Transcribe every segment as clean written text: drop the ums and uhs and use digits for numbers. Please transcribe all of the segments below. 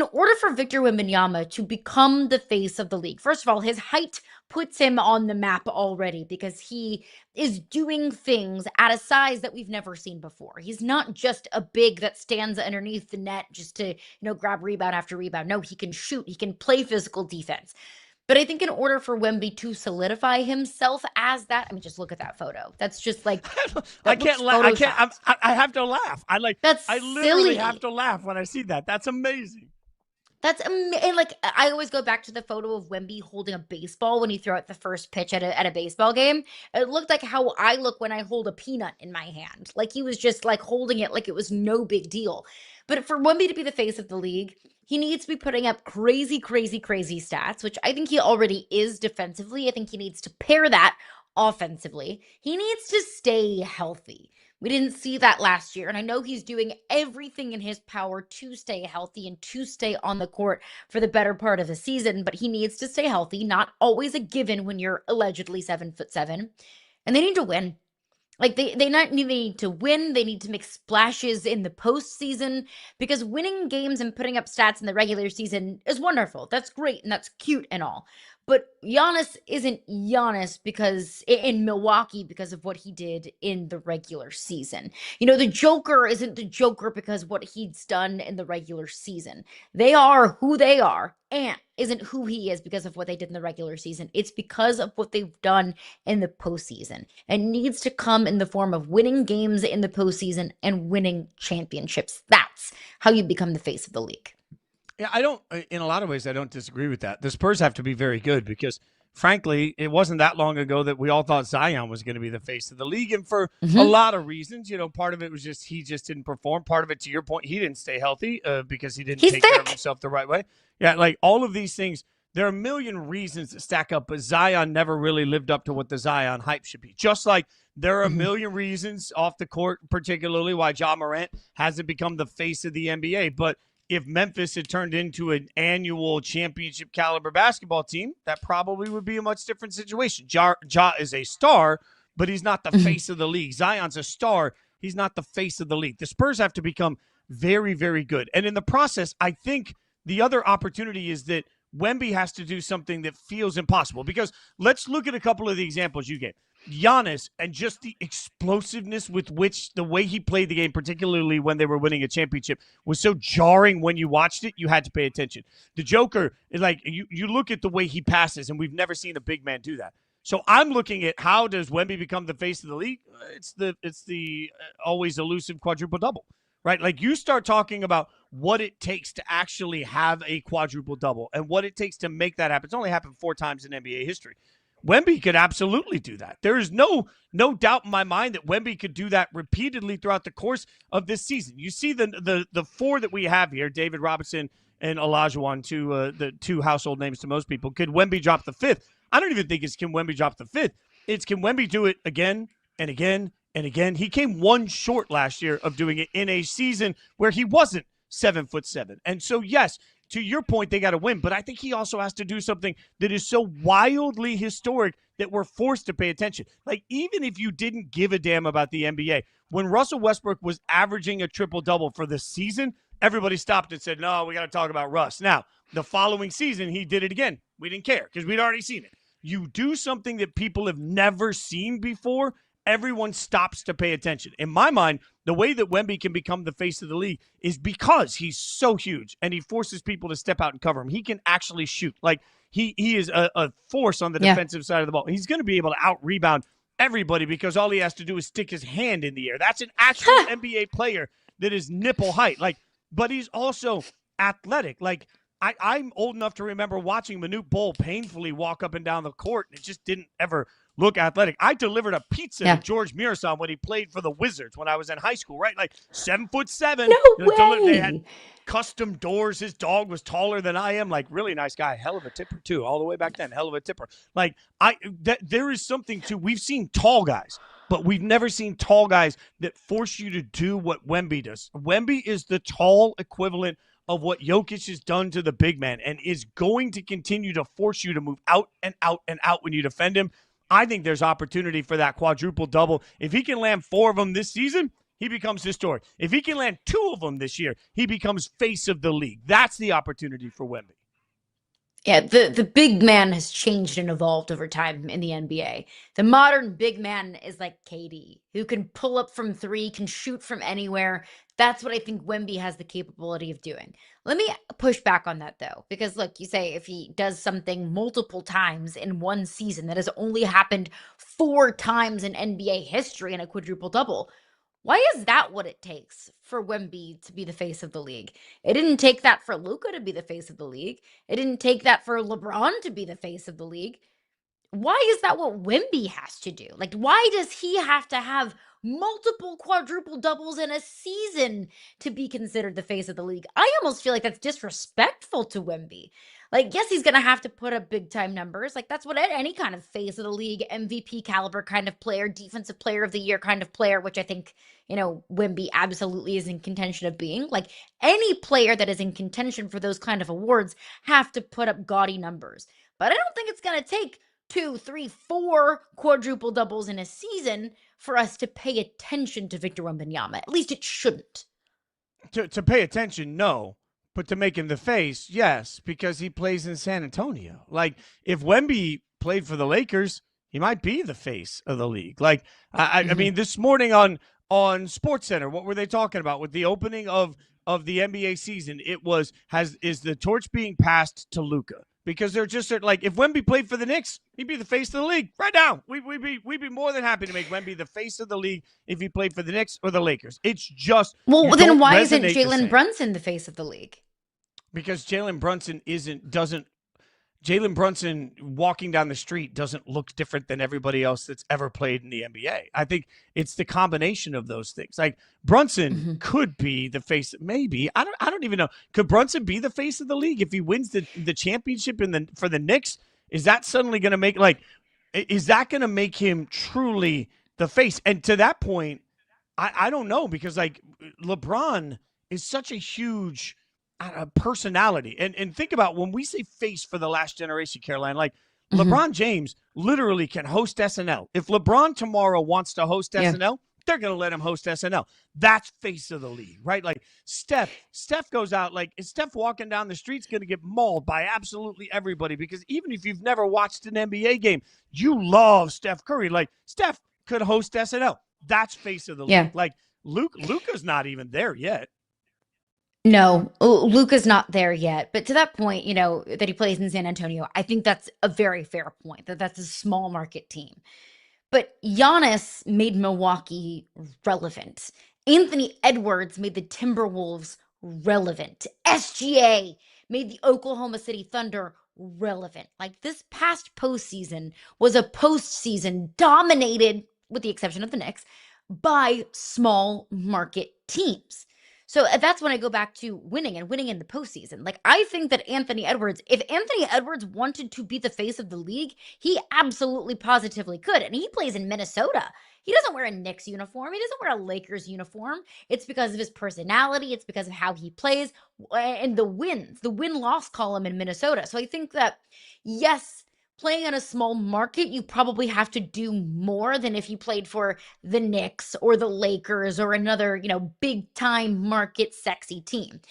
In order for Victor Wembanyama to become the face of the league, first of all, his height puts him on the map already because he is doing things at a size that we've never seen before. He's not just a big that stands underneath the net just to, grab rebound after rebound. No, he can shoot, he can play physical defense. But I think in order for Wemby to solidify himself as that, I mean, just look at that photo. That's just like, I that can't looks laugh. photoshopped. I have to laugh. That's I literally have silly. to laugh when I see that. That's amazing. And like I always go back to the photo of Wemby holding a baseball when he threw out the first pitch at a baseball game. It looked like how I look when I hold a peanut in my hand. Like he was just like holding it like it was no big deal. But for Wemby to be the face of the league, he needs to be putting up crazy, crazy, crazy stats, which I think he already is defensively. I think he needs to pair that offensively. He needs to stay healthy. We didn't see that last year. And I know he's doing everything in his power to stay healthy and to stay on the court for the better part of the season, but he needs to stay healthy. Not always a given when you're allegedly 7'7". And they need to win. Like they not they need to win, they need to make splashes in the postseason because winning games and putting up stats in the regular season is wonderful. That's great and that's cute and all. But Giannis isn't Giannis because in Milwaukee because of what he did in the regular season. The Joker isn't the Joker because what he's done in the regular season. They are who they are. Ant isn't who he is because of what they did in the regular season. It's because of what they've done in the postseason. It needs to come in the form of winning games in the postseason and winning championships. That's how you become the face of the league. Yeah, in a lot of ways, I don't disagree with that. The Spurs have to be very good because, frankly, it wasn't that long ago that we all thought Zion was going to be the face of the league. And for a lot of reasons, part of it was he just didn't perform. Part of it, to your point, he didn't stay healthy because he didn't take care of himself the right way. Yeah, like all of these things, there are a million reasons to stack up, but Zion never really lived up to what the Zion hype should be. Just like there are a million reasons off the court, particularly why Ja Morant hasn't become the face of the NBA. But if Memphis had turned into an annual championship caliber basketball team, that probably would be a much different situation. Ja is a star, but he's not the face of the league. Zion's a star. He's not the face of the league. The Spurs have to become very, very good. And in the process, I think the other opportunity is that Wemby has to do something that feels impossible because let's look at a couple of the examples you gave. Giannis and just the explosiveness with which the way he played the game, particularly when they were winning a championship, was so jarring when you watched it, you had to pay attention. The Joker, like you look at the way he passes, and we've never seen a big man do that. So I'm looking at how does Wemby become the face of the league? It's the always elusive quadruple double, right? Like you start talking about what it takes to actually have a quadruple double and what it takes to make that happen. It's only happened 4 times in NBA history. Wemby could absolutely do that. There is no doubt in my mind that Wemby could do that repeatedly throughout the course of this season. You see the 4 that we have here, David Robinson and Olajuwon, the 2 household names to most people. Could Wemby drop the 5th? I don't even think it's can Wemby drop the 5th. It's can Wemby do it again and again and again. He came 1 short last year of doing it in a season where he wasn't 7'7". And so, yes, to your point, they got to win. But I think he also has to do something that is so wildly historic that we're forced to pay attention. Like, even if you didn't give a damn about the NBA, when Russell Westbrook was averaging a triple-double for the season, everybody stopped and said, no, we got to talk about Russ. Now, the following season, he did it again. We didn't care because we'd already seen it. You do something that people have never seen before, everyone stops to pay attention. In my mind, the way that Wemby can become the face of the league is because he's so huge and he forces people to step out and cover him. He can actually shoot. Like, he is a force on the defensive side of the ball. He's going to be able to out-rebound everybody because all he has to do is stick his hand in the air. That's an actual NBA player that is nipple height. Like, but he's also athletic. Like, I'm old enough to remember watching Manute Bol painfully walk up and down the court, and it just didn't ever look athletic. I delivered a pizza to George Mirasan when he played for the Wizards when I was in high school, right? Like 7'7". No way. They had custom doors. His dog was taller than I am. Like, really nice guy. Hell of a tipper, too. All the way back then. Hell of a tipper. Like, there is something to, we've seen tall guys, but we've never seen tall guys that force you to do what Wemby does. Wemby is the tall equivalent of what Jokic has done to the big man and is going to continue to force you to move out and out and out when you defend him. I think there's opportunity for that quadruple double. If he can land 4 of them this season, he becomes historic. If he can land 2 of them this year, he becomes face of the league. That's the opportunity for Wemby. Yeah, the big man has changed and evolved over time in the NBA. The modern big man is like KD, who can pull up from three, can shoot from anywhere. That's what I think Wemby has the capability of doing. Let me push back on that though, because look, you say if he does something multiple times in one season that has only happened 4 times in NBA history in a quadruple double. Why is that what it takes for Wemby to be the face of the league? It didn't take that for Luka to be the face of the league. It didn't take that for LeBron to be the face of the league. Why is that what Wemby has to do? Like, why does he have to have multiple quadruple doubles in a season to be considered the face of the league? I almost feel like that's disrespectful to Wemby. Like, yes, he's going to have to put up big time numbers. Like, that's what any kind of face of the league, MVP caliber kind of player, defensive player of the year kind of player, which I think, Wemby absolutely is in contention of being. Like, any player that is in contention for those kind of awards have to put up gaudy numbers. But I don't think it's going to take 2, 3, 4 quadruple doubles in a season for us to pay attention to Victor Wembanyama. At least it shouldn't. To pay attention, no. But to make him the face, yes, because he plays in San Antonio. Like, if Wemby played for the Lakers, he might be the face of the league. Like, I mean, this morning on SportsCenter, what were they talking about with the opening of the NBA season? It was, is the torch being passed to Luka? Because they're just like, if Wemby played for the Knicks, he'd be the face of the league right now. We'd be more than happy to make Wemby the face of the league if he played for the Knicks or the Lakers. It's just, well, then why isn't Jalen Brunson the face of the league? Because Jalen Brunson walking down the street doesn't look different than everybody else that's ever played in the NBA. I think it's the combination of those things. Like, Brunson could be the face, maybe. I don't even know. Could Brunson be the face of the league if he wins the championship for the Knicks? Is that suddenly going to make him truly the face? And to that point, I don't know, because like LeBron is such a huge personality. And think about when we say face for the last generation, Caroline, like LeBron James literally can host SNL. If LeBron tomorrow wants to host SNL, they're going to let him host SNL. That's face of the league, right? Like Steph goes out, like, is Steph walking down the street's going to get mauled by absolutely everybody, because even if you've never watched an NBA game, you love Steph Curry. Like, Steph could host SNL. That's face of the league. Like, Luka's not even there yet. No, Luka's not there yet. But to that point, that he plays in San Antonio, I think that's a very fair point, that's a small market team. But Giannis made Milwaukee relevant. Anthony Edwards made the Timberwolves relevant. SGA made the Oklahoma City Thunder relevant. Like, this past postseason was a postseason dominated, with the exception of the Knicks, by small market teams. So that's when I go back to winning and winning in the postseason. Like, I think that if Anthony Edwards wanted to be the face of the league, he absolutely positively could. And he plays in Minnesota. He doesn't wear a Knicks uniform. He doesn't wear a Lakers uniform. It's because of his personality. It's because of how he plays and the win-loss column in Minnesota. So I think that, yes, playing in a small market, you probably have to do more than if you played for the Knicks or the Lakers or another, big time market sexy team.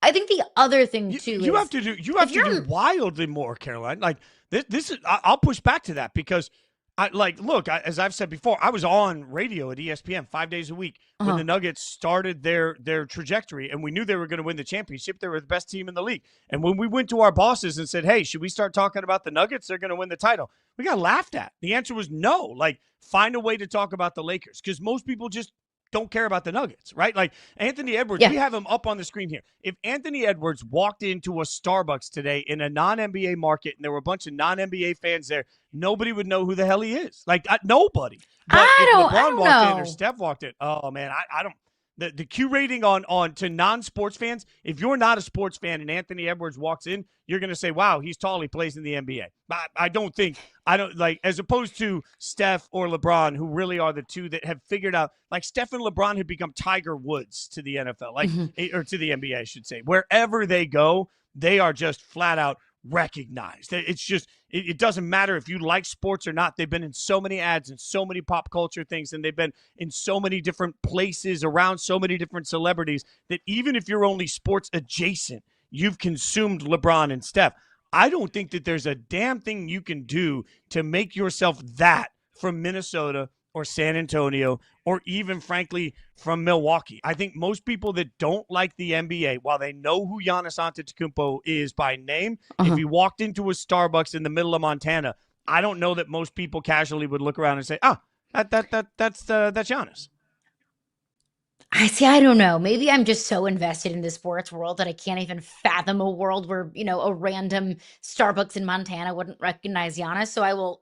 I think the other thing too you have to do wildly more, Caroline. Like, this is, I'll push back to that, because as I've said before, I was on radio at ESPN 5 days a week when the Nuggets started their trajectory, and we knew they were going to win the championship. They were the best team in the league. And when we went to our bosses and said, hey, should we start talking about the Nuggets? They're going to win the title. We got laughed at. The answer was no. Like, find a way to talk about the Lakers, because most people just don't care about the Nuggets, right? Like, Anthony Edwards, we have him up on the screen here. If Anthony Edwards walked into a Starbucks today in a non-NBA market and there were a bunch of non-NBA fans there, nobody would know who the hell he is. Like, nobody. But if LeBron walked in or Steph walked in, oh man, I don't. The Q rating on to non-sports fans, if you're not a sports fan and Anthony Edwards walks in, you're going to say, wow, he's tall, he plays in the NBA. I don't like, as opposed to Steph or LeBron, who really are the two that have figured out, like, Steph and LeBron have become Tiger Woods to the NFL, like, or to the NBA, I should say. Wherever they go, they are just flat out recognized. It's just, it doesn't matter if you like sports or not. They've been in so many ads and so many pop culture things, and they've been in so many different places around so many different celebrities that even if you're only sports adjacent, you've consumed LeBron and Steph. I don't think that there's a damn thing you can do to make yourself that from Minnesota or San Antonio or even, frankly, from Milwaukee. I think most people that don't like the NBA, while they know who Giannis Antetokounmpo is by name, if he walked into a Starbucks in the middle of Montana, I don't know that most people casually would look around and say, that's Giannis. I don't know. Maybe I'm just so invested in the sports world that I can't even fathom a world where, a random Starbucks in Montana wouldn't recognize Giannis. So I will,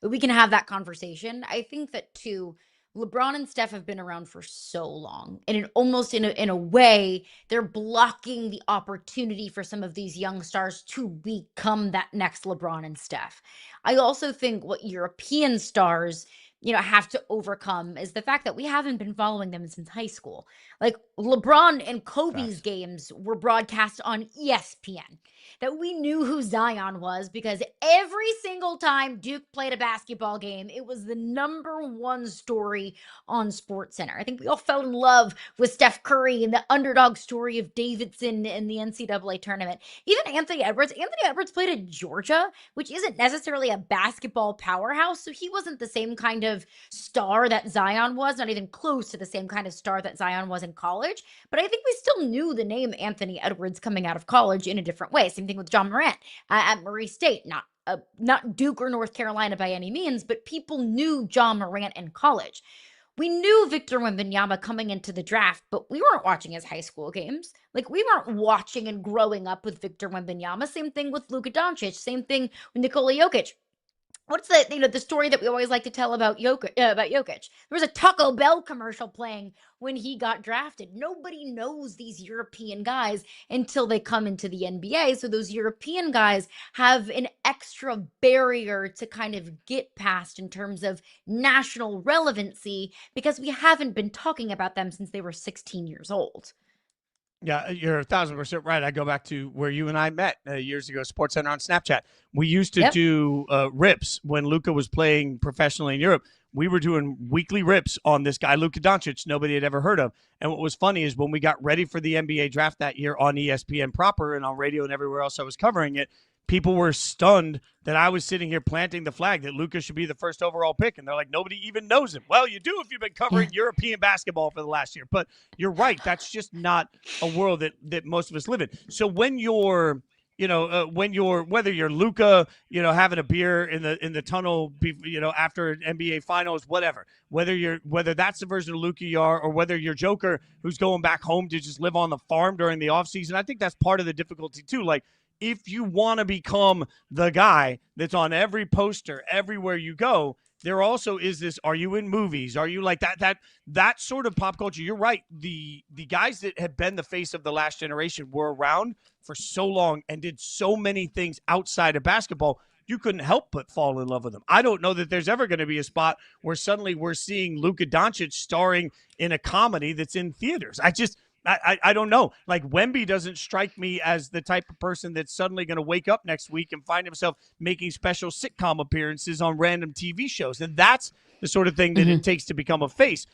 we can have that conversation. I think that too, LeBron and Steph have been around for so long, and in a way, they're blocking the opportunity for some of these young stars to become that next LeBron and Steph. I also think what European stars have to overcome is the fact that we haven't been following them since high school. Like LeBron and Kobe's games were broadcast on ESPN. That we knew who Zion was because every single time Duke played a basketball game, it was the number one story on SportsCenter. I think we all fell in love with Steph Curry and the underdog story of Davidson in the NCAA tournament. Even Anthony Edwards. Anthony Edwards played at Georgia, which isn't necessarily a basketball powerhouse, so he wasn't the same kind of star that Zion was, not even close to the same kind of star that Zion was in college. But I think we still knew the name Anthony Edwards coming out of college in a different way. Same thing with John Morant at Murray State, not Duke or North Carolina by any means, but people knew John Morant in college. We knew Victor Wembanyama coming into the draft, but we weren't watching his high school games. Like, we weren't watching and growing up with Victor Wembanyama. Same thing with Luka Doncic. Same thing with Nikola Jokic. What's the story that we always like to tell about Jokic? There was a Taco Bell commercial playing when he got drafted. Nobody knows these European guys until they come into the NBA. So those European guys have an extra barrier to kind of get past in terms of national relevancy because we haven't been talking about them since they were 16 years old. Yeah, you're 1,000% right. I go back to where you and I met years ago, SportsCenter on Snapchat. We used to do rips when Luka was playing professionally in Europe. We were doing weekly rips on this guy, Luka Doncic, nobody had ever heard of. And what was funny is when we got ready for the NBA draft that year on ESPN proper and on radio and everywhere else I was covering it, people were stunned that I was sitting here planting the flag that Luka should be the first overall pick. And they're like, nobody even knows him. Well, you do if you've been covering European basketball for the last year. But you're right. That's just not a world that most of us live in. So when you're, whether you're Luka, having a beer in the tunnel, after an NBA finals, whatever, whether that's the version of Luka you are, or whether you're Joker who's going back home to just live on the farm during the offseason, I think that's part of the difficulty too. Like, if you want to become the guy that's on every poster everywhere you go, there also is this, are you in movies? Are you like that sort of pop culture? You're right. The guys that have been the face of the last generation were around for so long and did so many things outside of basketball. You couldn't help but fall in love with them. I don't know that there's ever going to be a spot where suddenly we're seeing Luka Doncic starring in a comedy that's in theaters. I don't know. Like, Wemby doesn't strike me as the type of person that's suddenly going to wake up next week and find himself making special sitcom appearances on random TV shows. And that's the sort of thing that it takes to become a face.